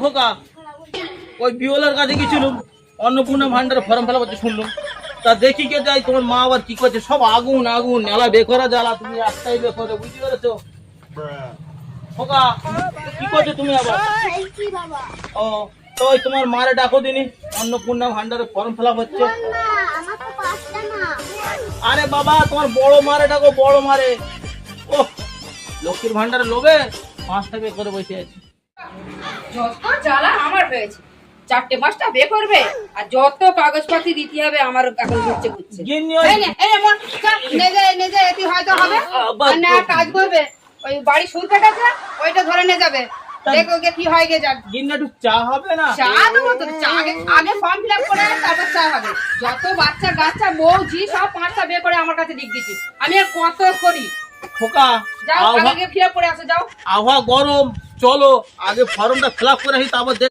খোকা, ওই বিওলার কাছে গেছিলাম, অন্নপূর্ণা ভান্ডার ফর্ম ফেলা করতে শুনলাম। তা দেখি কে যাই, তোমার মা আবার কি করছে, সব আগুন আগুন, নেলা বেকরা জ্বালা, তুমি একটাই বেকরে, বুঝতে পেরেছো? খোকা কি করছো তুমি আবার? ও তো ওই তোমার মারে ডাকো দিনি, অন্নপূর্ণা ভান্ডারে ফর্ম ফেলা হচ্ছে। আরে বাবা, তোমার বড় মারে ডাকো, বড় মারে। ও লক্ষ্মীর ভান্ডারে লোভে 5 টাকা করে বসে আছে। যত জ্বালা আমার হয়েছে, 4-5টা বিয়ে করবে আর যত কাগজপাতি দিতে হবে আমার এখন ঘুরছে ঘুরছে। গিন্নি এই নে, এই এমন নিজে এটি হয়তো হবে আর না কাজ করবে, ওই বাড়ি সুর কাটাছে ওইটা ধরে নিয়ে যাবে, দেখো গে কি হয় গে যাক। গিন্নি একটু চা হবে না? চা দেবো তো, চা আগে ফর্ম ফিল আপ করে তারপর চা হবে। যত বাচ্চা কাচ্চা বউ ঝি সব 5টা বিয়ে করে আমার কাছে দিক দিচ্ছি, আমি আর কত করি। খোকা যাও আগে ফিল আপ করে আসো, যাও। আবহাওয়া গরম, চলো আগে ফর্মটা ফিল আপ করে আসি, তারপর